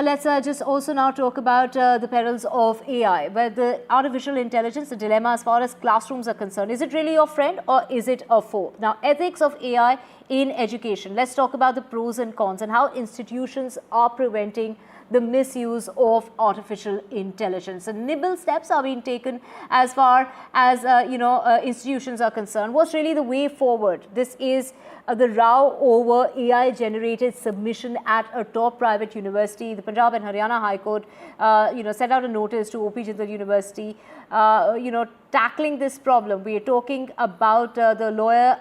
Let's just also now talk about the perils of AI, where the artificial intelligence, the dilemma as far as classrooms are concerned. Is it really your friend or is it a foe? Now, ethics of AI in education. Let's talk about the pros and cons and how institutions are preventing the misuse of artificial intelligence. And nibble steps are being taken as far as institutions are concerned. What's really the way forward? This is the row over AI-generated submission at a top private university. The Punjab and Haryana High Court, sent out a notice to OP Jindal University, tackling this problem. We are talking about the lawyer,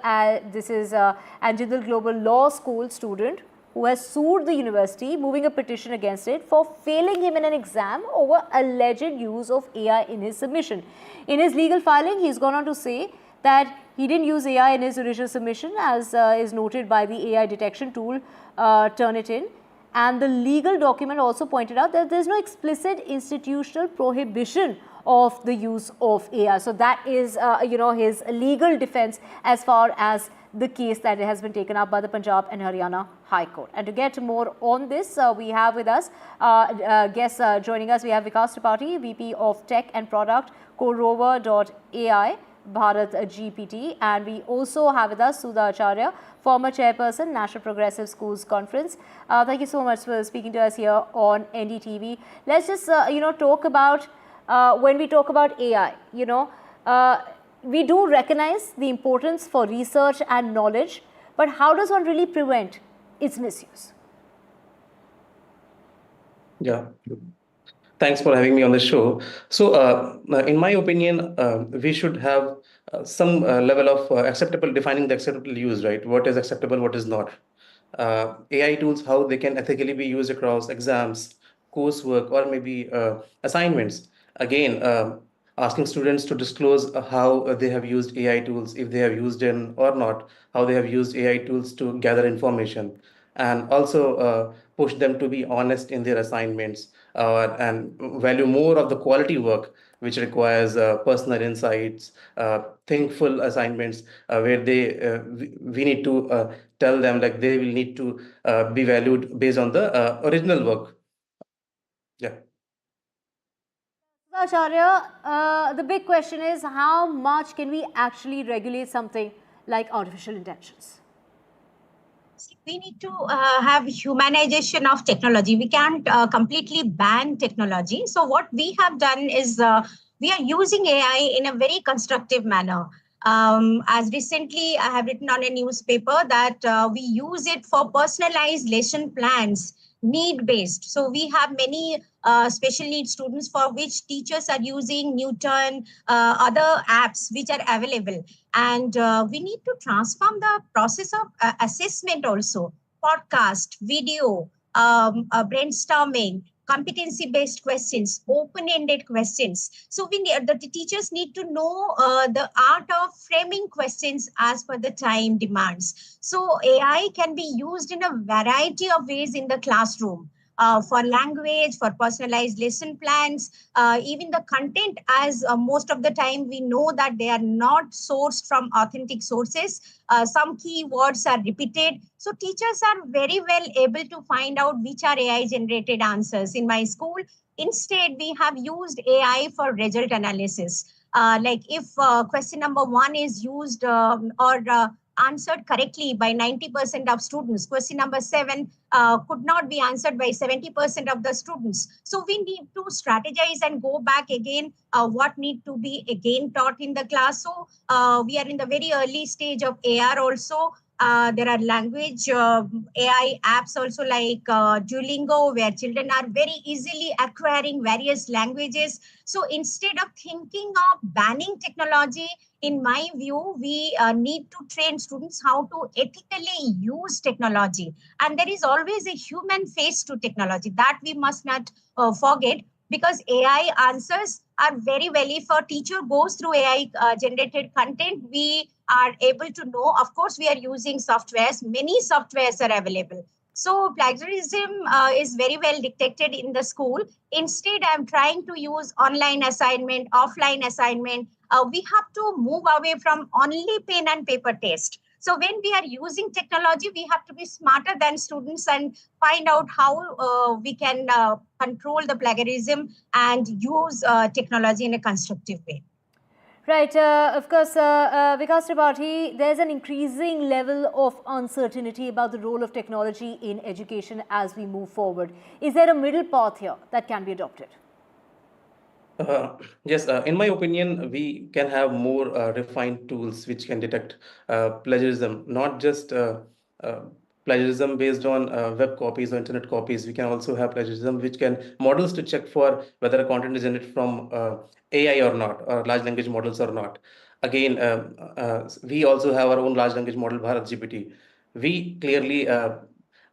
this is an Jindal Global Law School student who has sued the university, moving a petition against it for failing him in an exam over alleged use of AI in his submission. In his legal filing, he's gone on to say that he didn't use AI in his original submission, as is noted by the AI detection tool, Turnitin. And the legal document also pointed out that there's no explicit institutional prohibition of the use of AI. So that is, his legal defense as far as the case that has been taken up by the Punjab and Haryana High Court. And to get more on this, we have with us guests joining us. We have Vikas Tripathi, VP of Tech and Product, CoRover.ai, Bharat GPT, and we also have with us Sudha Acharya, former chairperson, National Progressive Schools Conference. Thank you so much for speaking to us here on NDTV. Let's just, talk about, when we talk about AI, we do recognize the importance for research and knowledge, but how does one really prevent its misuse? Yeah. Thanks for having me on the show. So, in my opinion, we should have some level of defining the acceptable use, right? What is acceptable, what is not. AI tools, how they can ethically be used across exams, coursework, or maybe assignments. Again, asking students to disclose how they have used AI tools, if they have used them or not, how they have used AI tools to gather information, and also push them to be honest in their assignments and value more of the quality work, which requires personal insights, thinkful assignments, where we need to tell them like they will need to be valued based on the original work. Yeah. Acharya, the big question is how much can we actually regulate something like artificial intelligence? We need to have humanization of technology. We can't completely ban technology. So what we have done is we are using AI in a very constructive manner. As recently, I have written on a newspaper that we use it for personalized lesson plans, need-based. So we have many special needs students for which teachers are using Newton, other apps which are available. And we need to transform the process of assessment also, podcast, video, brainstorming, competency-based questions, open-ended questions. So the teachers need to know the art of framing questions as per the time demands. So AI can be used in a variety of ways in the classroom. For language, for personalized lesson plans, even the content, as most of the time we know that they are not sourced from authentic sources. Some keywords are repeated. So teachers are very well able to find out which are AI generated answers. In my school, instead, we have used AI for result analysis. Like if question number 1 is used answered correctly by 90% of students. Question number 7 could not be answered by 70% of the students. So we need to strategize and go back again what need to be again taught in the class. So we are in the very early stage of AR also. There are language AI apps also like Duolingo, where children are very easily acquiring various languages. So instead of thinking of banning technology, in my view, we need to train students how to ethically use technology. And there is always a human face to technology that we must not forget, because AI answers are very well. If a teacher goes through AI generated content, we are able to know. Of course, we are using softwares. Many softwares are available. So plagiarism is very well detected in the school. Instead, I'm trying to use online assignment, offline assignment. We have to move away from only pen and paper test. So when we are using technology, we have to be smarter than students and find out how we can control the plagiarism and use technology in a constructive way. Right, of course, Vikas Tripathi, there's an increasing level of uncertainty about the role of technology in education as we move forward. Is there a middle path here that can be adopted? Yes, in my opinion, we can have more refined tools which can detect plagiarism, not just uh, plagiarism based on web copies or internet copies. We can also have plagiarism which can models to check for whether a content is generated from AI or not, or large language models or not. Again, we also have our own large language model, Bharat GPT. We clearly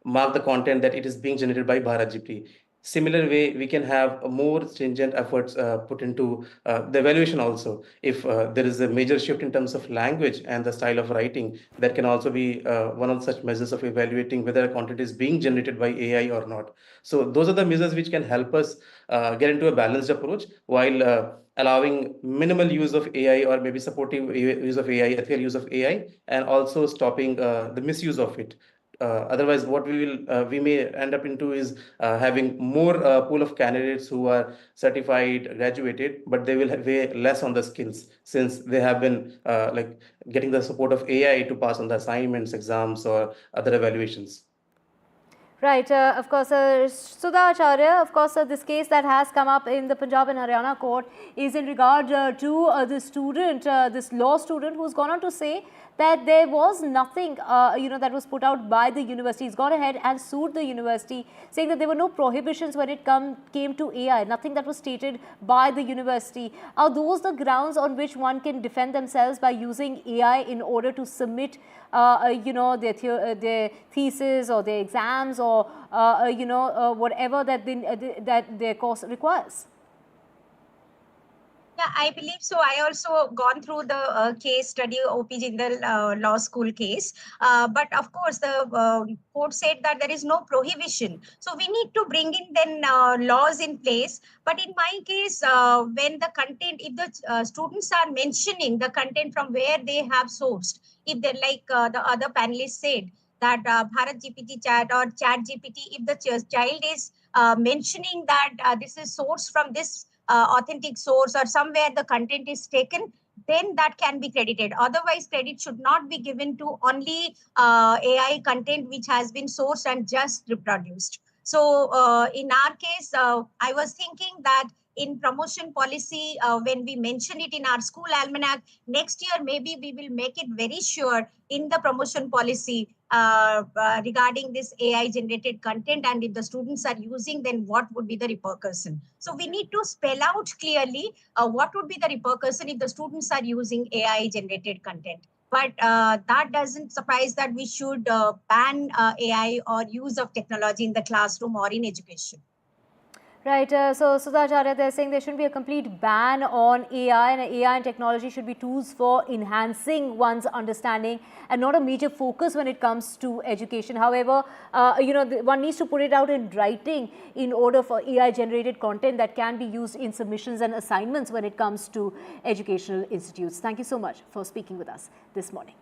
mark the content that it is being generated by Bharat GPT. Similar way, we can have more stringent efforts put into the evaluation also. If there is a major shift in terms of language and the style of writing, that can also be one of such measures of evaluating whether a content is being generated by AI or not. So those are the measures which can help us get into a balanced approach while allowing minimal use of AI or maybe supportive use of AI, ethical use of AI, and also stopping the misuse of it. Otherwise, what we may end up into is having more pool of candidates who are certified, graduated, but they will have way less on the skills since they have been like getting the support of AI to pass on the assignments, exams, or other evaluations. Right, of course, Sudha Acharya, of course, this case that has come up in the Punjab and Haryana court is in regard to the student, this law student who's gone on to say that there was nothing, that was put out by the university. He's gone ahead and sued the university, saying that there were no prohibitions when it came to AI, nothing that was stated by the university. Are those the grounds on which one can defend themselves by using AI in order to submit their thesis or their exams or whatever that their course requires? Yeah, I believe so. I also gone through the case study, OP Jindal law school case. But of course, the court said that there is no prohibition. So we need to bring in then laws in place. But in my case, when the content, if the students are mentioning the content from where they have sourced, if they're like the other panelists said, that Bharat GPT chat or chat GPT, if the child is mentioning that this is sourced from this authentic source or somewhere the content is taken, then that can be credited. Otherwise, credit should not be given to only AI content which has been sourced and just reproduced. So in our case, I was thinking that in promotion policy, when we mention it in our school almanac, next year maybe we will make it very sure in the promotion policy regarding this AI generated content, and if the students are using, then what would be the repercussion. So we need to spell out clearly what would be the repercussion if the students are using AI generated content. But that doesn't suffice that we should ban AI or use of technology in the classroom or in education. Right, so Sudha Acharya, they're saying there shouldn't be a complete ban on AI, and AI and technology should be tools for enhancing one's understanding and not a major focus when it comes to education. However, one needs to put it out in writing in order for AI generated content that can be used in submissions and assignments when it comes to educational institutes. Thank you so much for speaking with us this morning.